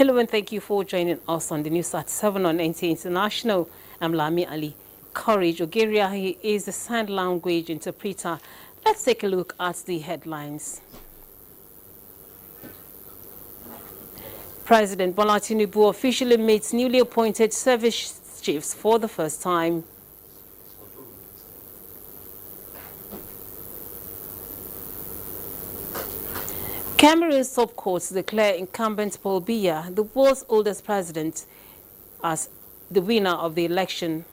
Hello and thank you for joining us on the news at 7 on NTA International. I'm Lami Ali. Courage Ogeria is the sign language interpreter. Let's take a look at the headlines. President Bola Tinubu officially meets newly appointed service chiefs for the first time. Cameroon's top courts declare incumbent Paul Biya, the world's oldest president, as the winner of the election.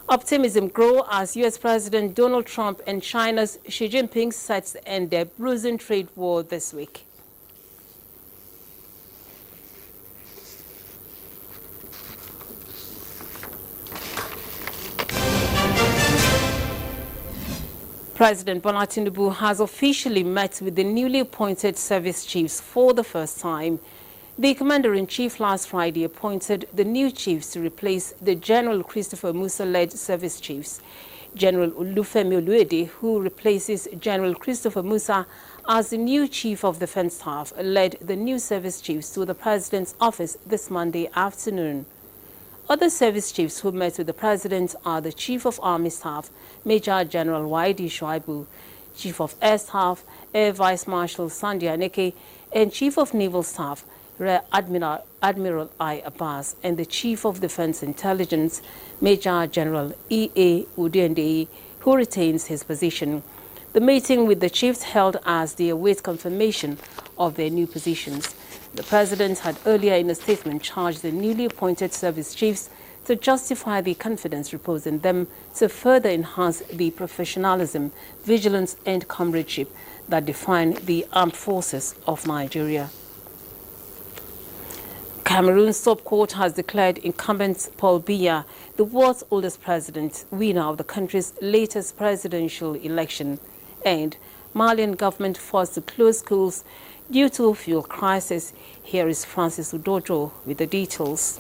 Optimism grows as U.S. President Donald Trump and China's Xi Jinping set to end their bruising trade war this week. President Bola Tinubu has officially met with the newly appointed service chiefs for the first time. The Commander-in-Chief last Friday appointed the new chiefs to replace the General Christopher Musa-led service chiefs. General Olufemi Oluede, who replaces General Christopher Musa as the new Chief of Defense Staff, led the new service chiefs to the President's office this Monday afternoon. Other service chiefs who met with the President are the Chief of Army Staff, Major General Waidi Shuaibu, Chief of Air Staff, Air Vice Marshal Sandy Aneke, and Chief of Naval Staff, Rear Admiral I. Abbas, and the Chief of Defense Intelligence, Major General E.A. Udiendei, who retains his position. The meeting with the chiefs held as they await confirmation of their new positions. The President had earlier in a statement charged the newly appointed service chiefs to justify the confidence reposed in them to further enhance the professionalism, vigilance and comradeship that define the armed forces of Nigeria. Cameroon's top court has declared incumbent Paul Biya the world's oldest president, winner of the country's latest presidential election, and Malian government forced to close schools due to fuel crisis. Here is Francis Udojo with the details.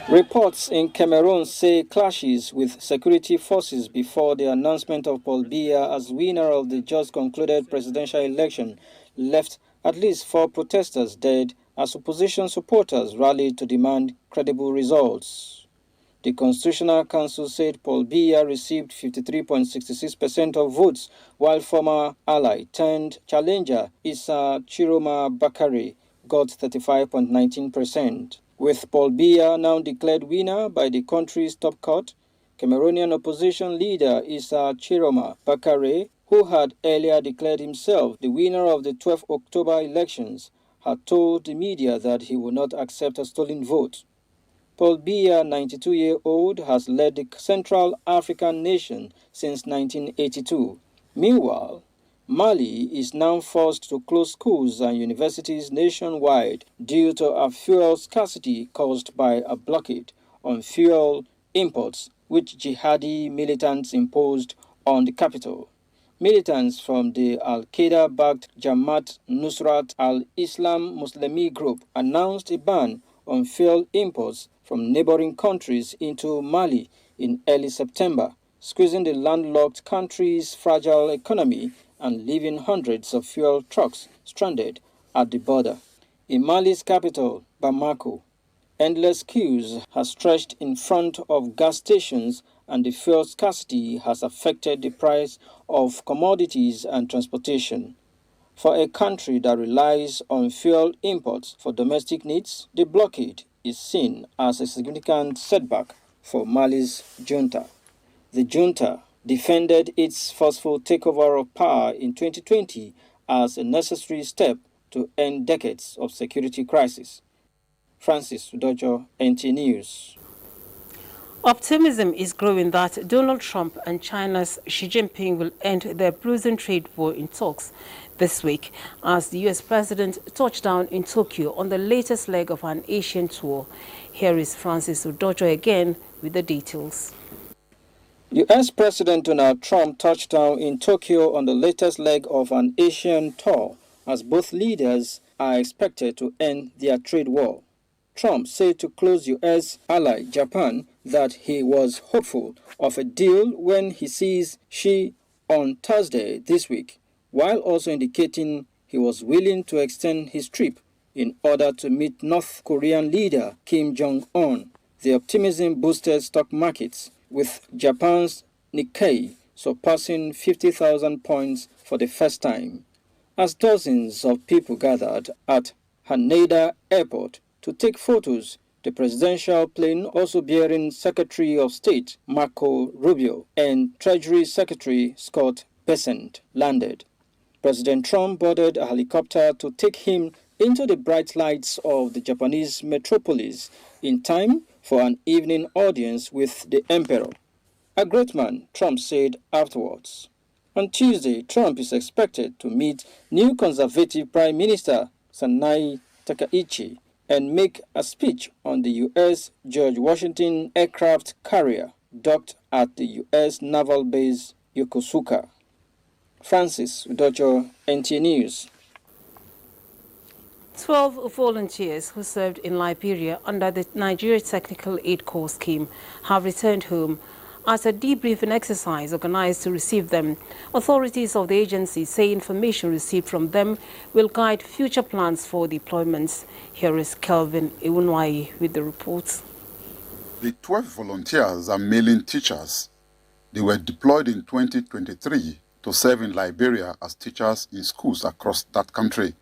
Reports in Cameroon say clashes with security forces before the announcement of Paul Biya as winner of the just concluded presidential election left at least 4 protesters dead as opposition supporters rallied to demand credible results. The Constitutional Council said Paul Biya received 53.66% of votes, while former ally turned challenger Issa Chiroma Bakare got 35.19%. With Paul Biya now declared winner by the country's top court, Cameroonian opposition leader Issa Chiroma Bakare, who had earlier declared himself the winner of the 12 October elections, had told the media that he would not accept a stolen vote. Paul Biya, 92-year-old, has led the Central African nation since 1982. Meanwhile, Mali is now forced to close schools and universities nationwide due to a fuel scarcity caused by a blockade on fuel imports which jihadi militants imposed on the capital. Militants from the Al-Qaeda-backed Jamaat Nusrat al-Islam Muslimi group announced a ban on fuel imports from neighboring countries into Mali in early September, squeezing the landlocked country's fragile economy and leaving hundreds of fuel trucks stranded at the border. In Mali's capital, Bamako, endless queues have stretched in front of gas stations, and the fuel scarcity has affected the price of commodities and transportation. For a country that relies on fuel imports for domestic needs, the blockade is seen as a significant setback for Mali's junta. The junta defended its forceful takeover of power in 2020 as a necessary step to end decades of security crisis. Francis Udojo, NTA News. Optimism is growing that Donald Trump and China's Xi Jinping will end their bruising trade war in talks this week as the U.S. President touched down in Tokyo on the latest leg of an Asian tour. Here is Francis Udojo again with the details. U.S. President Donald Trump touched down in Tokyo on the latest leg of an Asian tour as both leaders are expected to end their trade war. Trump said to close U.S. ally Japan that he was hopeful of a deal when he sees Xi on Thursday this week, while also indicating he was willing to extend his trip in order to meet North Korean leader Kim Jong-un. The optimism boosted stock markets, with Japan's Nikkei surpassing 50,000 points for the first time, as dozens of people gathered at Haneda Airport to take photos. The presidential plane, also bearing Secretary of State Marco Rubio and Treasury Secretary Scott Bessent, landed. President Trump boarded a helicopter to take him into the bright lights of the Japanese metropolis in time for an evening audience with the emperor. A great man, Trump said afterwards. On Tuesday, Trump is expected to meet new conservative Prime Minister Sanai Takaichi and make a speech on the U.S. George Washington aircraft carrier docked at the U.S. naval base Yokosuka. Francis Udojo, NTA News. 12 volunteers who served in Liberia under the Nigeria Technical Aid Corps scheme have returned home as a debriefing exercise organized to receive them. Authorities of the agency say information received from them will guide future plans for deployments. Here is Kelvin Iwunwayi with the report. The 12 volunteers are mailing teachers. They were deployed in 2023 to serve in Liberia as teachers in schools across that country,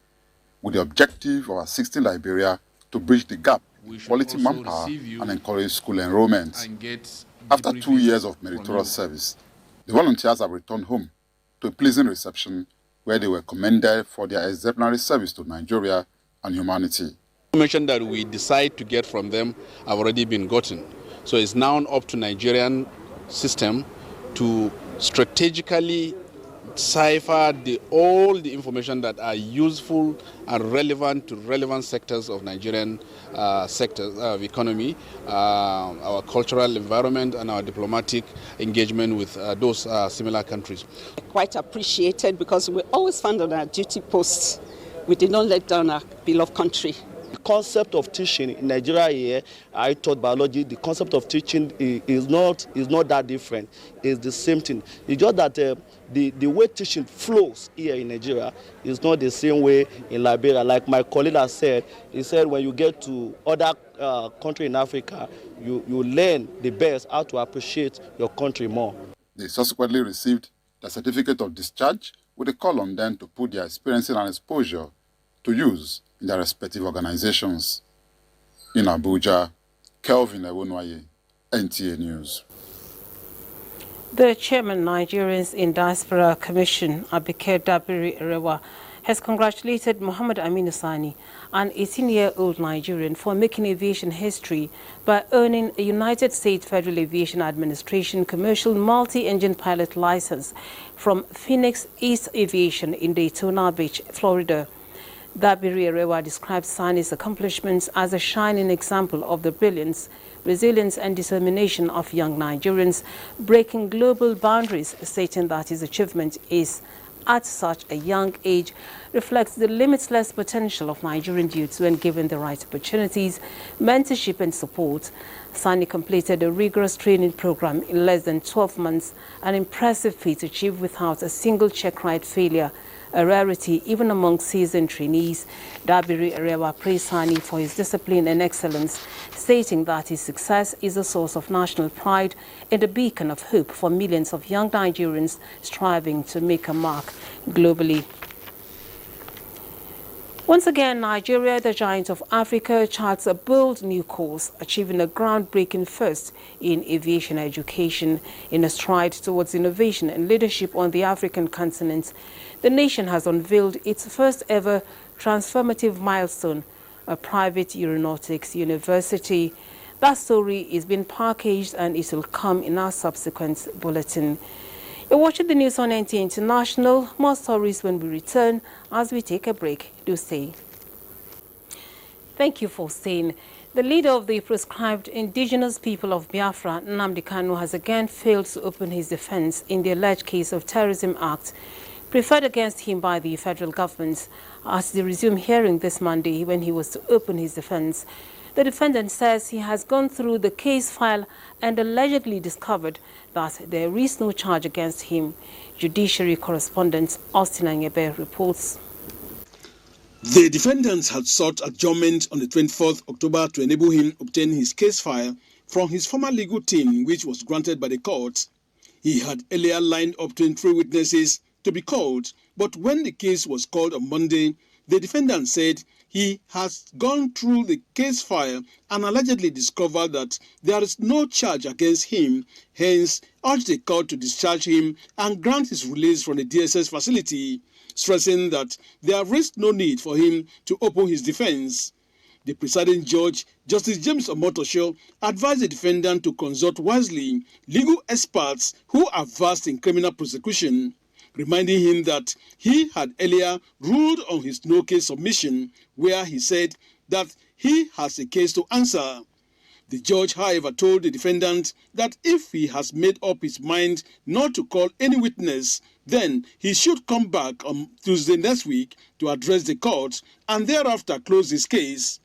with the objective of assisting Liberia to bridge the gap, quality manpower, and encourage school enrollment. After 2 years of meritorious service, the volunteers have returned home to a pleasing reception where they were commended for their exemplary service to Nigeria and humanity. Information that we decide to get from them have already been gotten. So it's now up to Nigerian system to strategically cipher all the information that are useful and relevant to relevant sectors of Nigerian sectors of economy, our cultural environment, and our diplomatic engagement with those similar countries. Quite appreciated, because we always found on our duty posts we did not let down our beloved country. The concept of teaching in Nigeria here, I taught biology, the concept of teaching is not that different. It's the same thing. It's just that the way teaching flows here in Nigeria is not the same way in Liberia. Like my colleague has said, he said when you get to other countries in Africa, you learn the best how to appreciate your country more. They subsequently received the certificate of discharge with a call on them to put their experiences and exposure to use in their respective organizations. In Abuja, Kelvin Iwunwayi, NTA News. The chairman, Nigerians in Diaspora Commission, Abike Dabiri Erewa, has congratulated Muhammad Aminu Sani, an 18-year-old Nigerian, for making aviation history by earning a United States Federal Aviation Administration commercial multi-engine pilot license from Phoenix East Aviation in Daytona Beach, Florida. Dabiri Erewa described Sani's accomplishments as a shining example of the brilliance, resilience and determination of young Nigerians breaking global boundaries, stating that his achievement is at such a young age reflects the limitless potential of Nigerian youths when given the right opportunities, mentorship and support. Sani completed a rigorous training program in less than 12 months, an impressive feat achieved without a single check ride failure, a rarity even among seasoned trainees. Dabiri Erewa praised Sani for his discipline and excellence, stating that his success is a source of national pride and a beacon of hope for millions of young Nigerians striving to make a mark globally. Once again, Nigeria, the giant of Africa, charts a bold new course, achieving a groundbreaking first in aviation education. In a stride towards innovation and leadership on the African continent, the nation has unveiled its first ever transformative milestone, a private aeronautics university. That story is being packaged and it will come in our subsequent bulletin. You're watching the news on NTA International. More stories when we return as we take a break. Do stay. Thank you for staying. The leader of the proscribed indigenous people of Biafra, Nnamdi Kanu, has again failed to open his defense in the alleged case of terrorism act preferred against him by the federal government as they resumed hearing this Monday when he was to open his defense. The defendant says he has gone through the case file and allegedly discovered that there is no charge against him. Judiciary correspondent Austin Anyebe reports. The defendants had sought adjournment on the 24th October to enable him obtain his case file from his former legal team, which was granted by the court. He had earlier lined up 23 witnesses to be called, but when the case was called on Monday, the defendant said he has gone through the case file and allegedly discovered that there is no charge against him, hence urged the court to discharge him and grant his release from the DSS facility, stressing that there is no need for him to open his defense. The presiding judge, Justice James Omotosho, advised the defendant to consult wisely legal experts who are versed in criminal prosecution, reminding him that he had earlier ruled on his no-case submission, where he said that he has a case to answer. The judge, however, told the defendant that if he has made up his mind not to call any witness, then he should come back on Tuesday next week to address the court and thereafter close his case.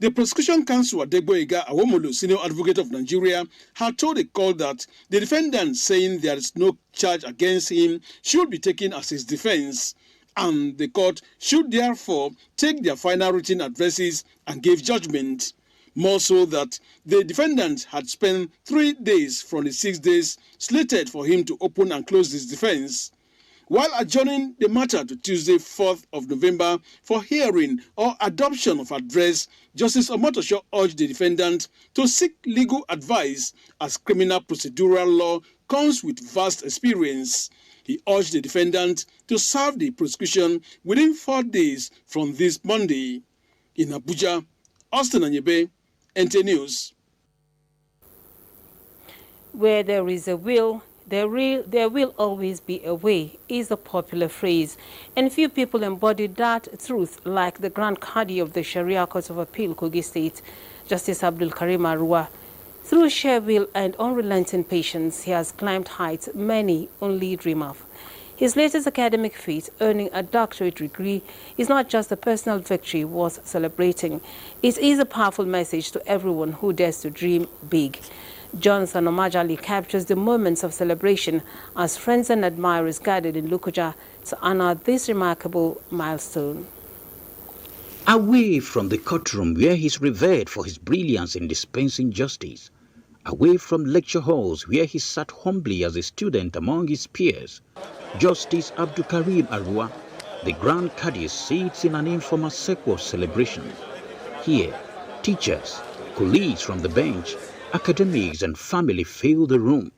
The prosecution counsel, Adegboyega Awomolu, Senior Advocate of Nigeria, had told the court that the defendant saying there is no charge against him should be taken as his defense, and the court should therefore take their final written addresses and give judgment. More so that the defendant had spent 3 days from the 6 days slated for him to open and close his defense. While adjourning the matter to Tuesday, 4th of November for hearing or adoption of address, Justice Omotosho urged the defendant to seek legal advice as criminal procedural law comes with vast experience. He urged the defendant to serve the prosecution within 4 days from this Monday. In Abuja, Austin Anyebe, NTA News. Where there is a will, there will always be a way is a popular phrase, and few people embody that truth like the Grand Qadi of the Sharia Court of Appeal, Kogi State, Justice Abdul Karim Arua. Through sheer will and unrelenting patience, he has climbed heights many only dream of. His latest academic feat, earning a doctorate degree, is not just a personal victory worth celebrating. It is a powerful message to everyone who dares to dream big. Johnson Omajali captures the moments of celebration as friends and admirers gathered in Lokoja to honor this remarkable milestone. Away from the courtroom where he's revered for his brilliance in dispensing justice, away from lecture halls where he sat humbly as a student among his peers, Justice Abdul Karim Arua, the Grand Qadi, sits in an informal sequel celebration. Here, teachers, colleagues from the bench, academics and family fill the room,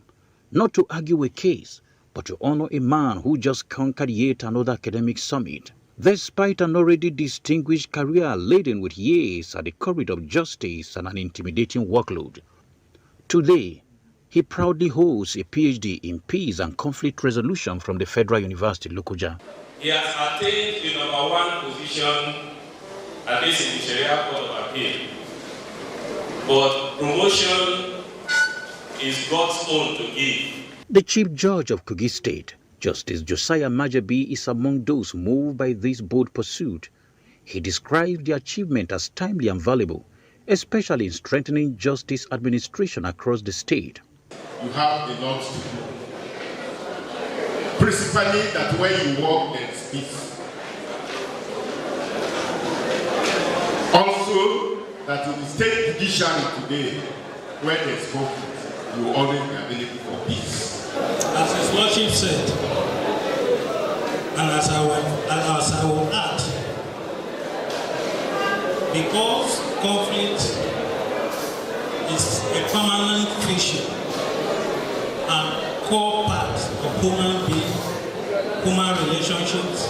not to argue a case, but to honor a man who just conquered yet another academic summit. Despite an already distinguished career laden with years at the corridor of justice and an intimidating workload, today, he proudly holds a PhD in peace and conflict resolution from the Federal University, Lokoja. He has attained the #1 position at least in the Sharia Court of Appeal. But promotion is God's own to give. The Chief Judge of Kogi State, Justice Josiah Majabi, is among those moved by this bold pursuit. He described the achievement as timely and valuable, especially in strengthening justice administration across the state. You have a lot to do. Principally that when you walk, there is peace. Also, that in the state judiciary today, where there is conflict, you will always be available for peace. As His Lordship said, and as I will add, because conflict is a permanent feature and core part of human being, human relationships,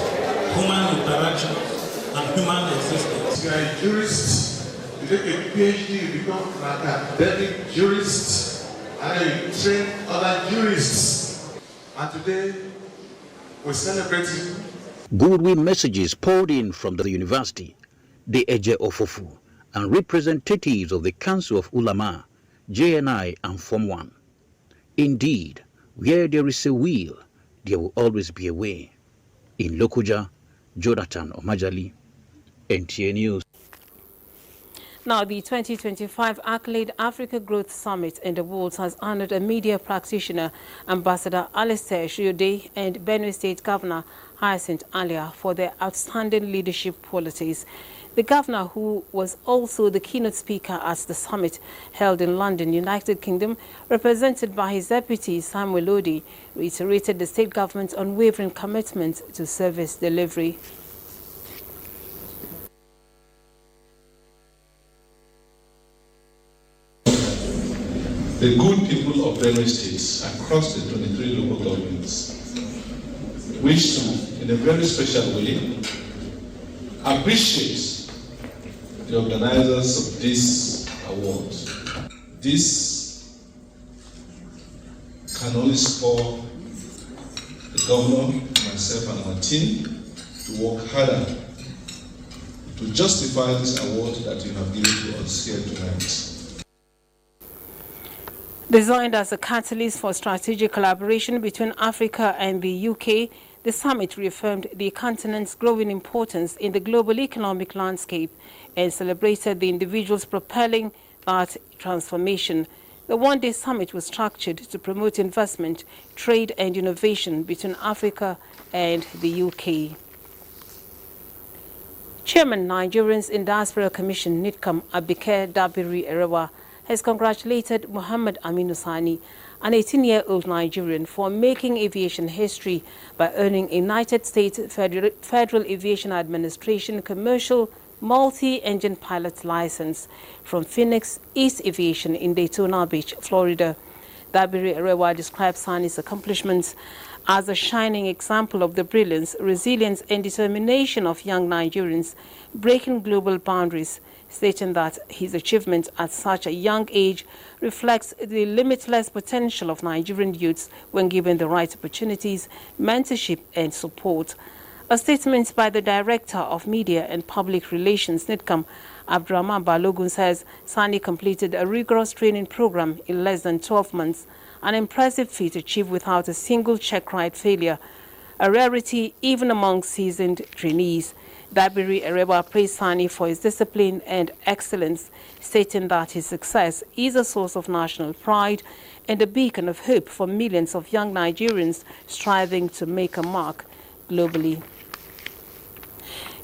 human interactions, and human existence. You are a jurist, you take a PhD, you become an academic jurist, and then you train other jurists. And today, we celebrate you. Goodwill messages poured in from the university, the Eje Ofofu, and representatives of the Council of Ulama, JNI, and Form 1. Indeed, where there is a will, there will always be a way. In Lokoja, Jonathan Omajali, NTA News. Now, the 2025 Accolade Africa Growth Summit and Awards has honored a media practitioner, Ambassador Alistair Shiode, and Benue State Governor Hyacinth Alia for their outstanding leadership qualities. The governor, who was also the keynote speaker at the summit held in London, United Kingdom, represented by his deputy Samuel Odi, reiterated the state government's unwavering commitment to service delivery. The good people of Benue States across the 23 local governments wish to, in a very special way, appreciate the organizers of this award. This can only spur the governor, myself and our team to work harder to justify this award that you have given to us here tonight. Designed as a catalyst for strategic collaboration between Africa and the UK, the summit reaffirmed the continent's growing importance in the global economic landscape and celebrated the individuals propelling that transformation. The one-day summit was structured to promote investment, trade and innovation between Africa and the UK. Chairman Nigerians in Diaspora Commission NIDCAM Abike Dabiri Erewa has congratulated Muhammad Aminu Sani, an 18-year-old Nigerian, for making aviation history by earning a United States Federal Aviation Administration commercial multi-engine pilot license from Phoenix East Aviation in Daytona Beach, Florida. Dabiri Erewa described Sani's accomplishments as a shining example of the brilliance, resilience and determination of young Nigerians breaking global boundaries, stating that his achievement at such a young age reflects the limitless potential of Nigerian youths when given the right opportunities, mentorship and support. A statement by the Director of Media and Public Relations, NIDCAM, Abdurrahman Balogun, says Sani completed a rigorous training program in less than 12 months, an impressive feat achieved without a single check ride failure, a rarity even among seasoned trainees. Dabiri Erewa praised Sani for his discipline and excellence, stating that his success is a source of national pride and a beacon of hope for millions of young Nigerians striving to make a mark globally.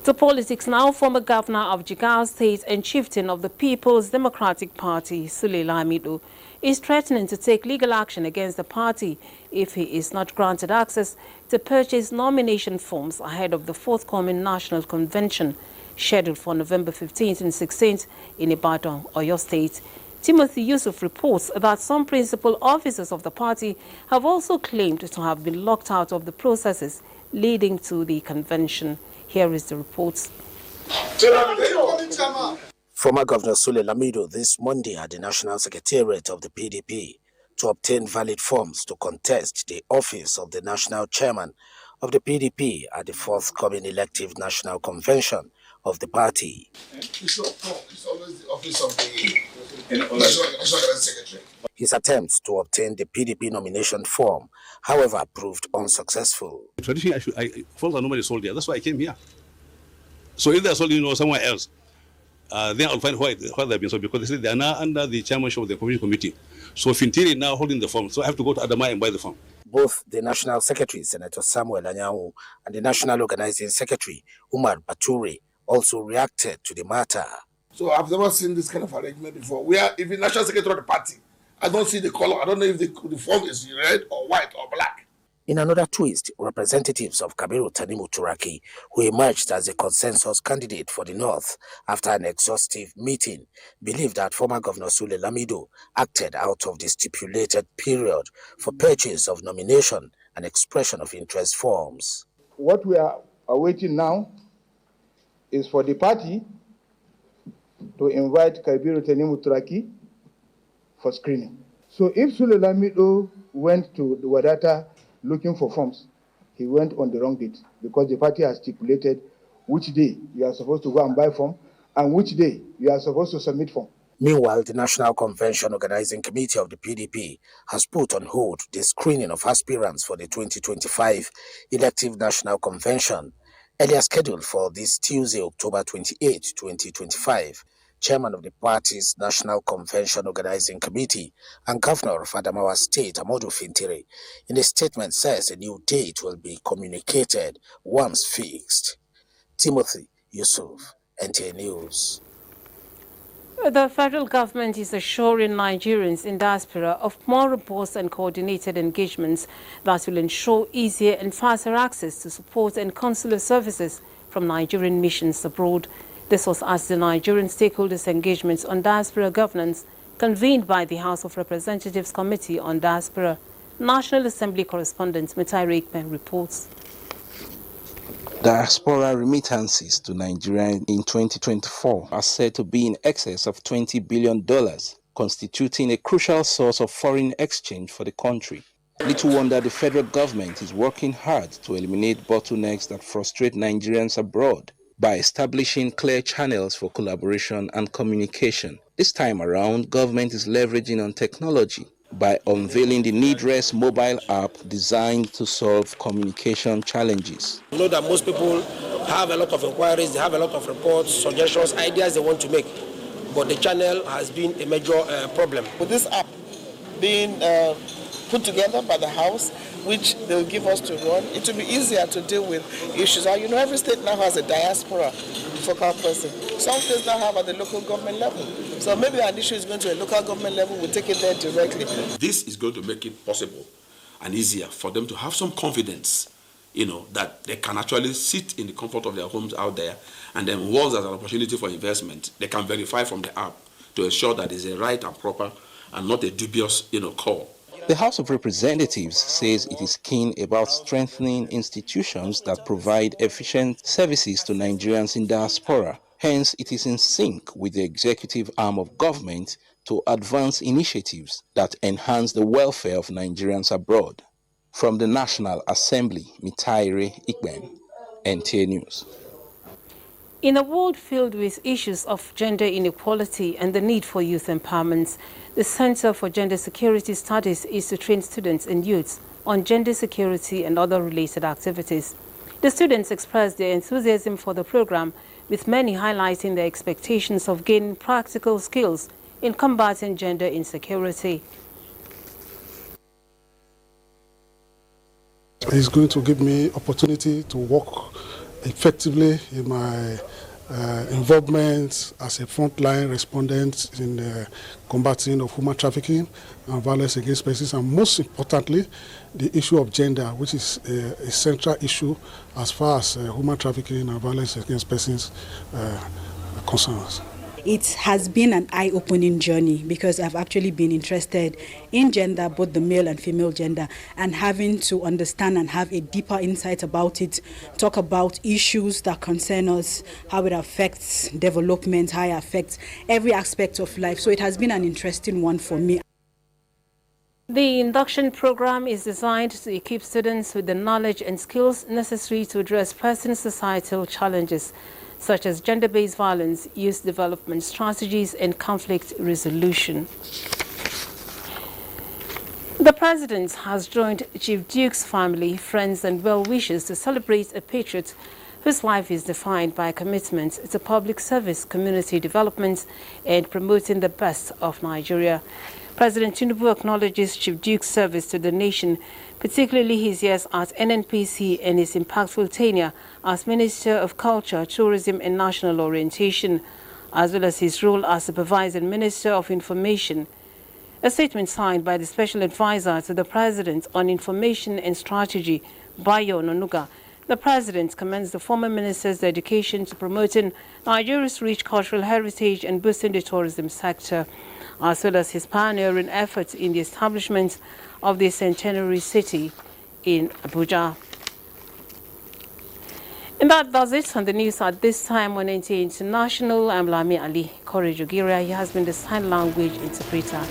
To politics now, former governor of Jigawa State and chieftain of the People's Democratic Party, Sule Lamido, is threatening to take legal action against the party if he is not granted access to purchase nomination forms ahead of the forthcoming National Convention scheduled for November 15th and 16th in Ibadan, Oyo State. Timothy Yusuf reports that some principal officers of the party have also claimed to have been locked out of the processes leading to the convention. Here is the report. Former Governor Sule Lamido this Monday at the National Secretariat of the PDP to obtain valid forms to contest the office of the National Chairman of the PDP at the forthcoming elective National Convention of the party. It's always the office of the National Secretary. His attempts to obtain the PDP nomination form, however, proved unsuccessful. Traditionally, forms are normally sold there. That's why I came here. So if they're sold somewhere else, then I'll find why they've been sold, because they say they are now under the chairmanship of the Convention Committee. So Fintiri now holding the form, so I have to go to Adama and buy the form. Both the National Secretary, Senator Samuel Anyanwu, and the National Organizing Secretary, Umar Bature, also reacted to the matter. So I've never seen this kind of arrangement before. We are, if the National Secretary of the party, I don't see the color. I don't know if the form is red or white or black. In another twist, representatives of Kabiru Tanimu Turaki, who emerged as a consensus candidate for the North after an exhaustive meeting, believe that former Governor Sule Lamido acted out of the stipulated period for purchase of nomination and expression of interest forms. What we are awaiting now is for the party to invite Kabiru Tanimu Turaki for screening. So if Sule Lamido went to the Wadata looking for forms, he went on the wrong date, because the party has stipulated which day you are supposed to go and buy form and which day you are supposed to submit form. Meanwhile, the National Convention Organizing Committee of the PDP has put on hold the screening of aspirants for the 2025 elective National Convention, earlier scheduled for this Tuesday, October 28, 2025. chairman of the party's National Convention Organizing Committee and governor of Adamawa State, Amodu Fintiri, in a statement says a new date will be communicated once fixed. Timothy Yusuf, NTA News. The federal government is assuring Nigerians in diaspora of more robust and coordinated engagements that will ensure easier and faster access to support and consular services from Nigerian missions abroad. This was at the Nigerian Stakeholders Engagements on Diaspora Governance convened by the House of Representatives Committee on Diaspora. National Assembly correspondent Metaire Ikpen reports. Diaspora remittances to Nigeria in 2024 are said to be in excess of $20 billion, constituting a crucial source of foreign exchange for the country. Little wonder the federal government is working hard to eliminate bottlenecks that frustrate Nigerians abroad by establishing clear channels for collaboration and communication. This time around, government is leveraging on technology by unveiling the Needrest mobile app designed to solve communication challenges. You know that most people have a lot of inquiries, they have a lot of reports, suggestions, ideas they want to make, but the channel has been a major problem. With this app being put together by the House, which they'll give us to run, it will be easier to deal with issues. You know, every state now has a diaspora focal person. Some states now have at the local government level. So maybe an issue is going to a local government level, we'll take it there directly. This is going to make it possible and easier for them to have some confidence, you know, that they can actually sit in the comfort of their homes out there, and then once there's an opportunity for investment, they can verify from the app to ensure that it's a right and proper and not a dubious, you know, call. The House of Representatives says it is keen about strengthening institutions that provide efficient services to Nigerians in diaspora. Hence, it is in sync with the executive arm of government to advance initiatives that enhance the welfare of Nigerians abroad. From the National Assembly, Metaire Ikben, NTA News. In a world filled with issues of gender inequality and the need for youth empowerment, the Center for Gender Security Studies is to train students and youths on gender security and other related activities. The students expressed their enthusiasm for the program, with many highlighting their expectations of gaining practical skills in combating gender insecurity. It's going to give me opportunity to work effectively in my involvement as a frontline respondent in combating of human trafficking and violence against persons, and most importantly, the issue of gender, which is a central issue as far as human trafficking and violence against persons concerns. It has been an eye-opening journey because I've actually been interested in gender, both the male and female gender, and having to understand and have a deeper insight about it, talk about issues that concern us, how it affects development, how it affects every aspect of life. So it has been an interesting one for me. The induction program is designed to equip students with the knowledge and skills necessary to address present societal challenges, such as gender-based violence, youth development strategies, and conflict resolution. The President has joined Chief Duke's family, friends, and well-wishers to celebrate a patriot whose life is defined by commitment to public service, community development, and promoting the best of Nigeria. President Tinubu acknowledges Chief Duke's service to the nation, particularly his years at NNPC and his impactful tenure as Minister of Culture, Tourism and National Orientation, as well as his role as Supervising Minister of Information. A statement signed by the Special Advisor to the President on Information and Strategy, Bayo Ononuga. The President commends the former Minister's dedication to promoting Nigeria's rich cultural heritage and boosting the tourism sector, as well as his pioneering efforts in the establishment of the centenary city in Abuja. And that does it on the news at this time on NTA International. I'm Lami Ali Korejogira. He has been the sign language interpreter.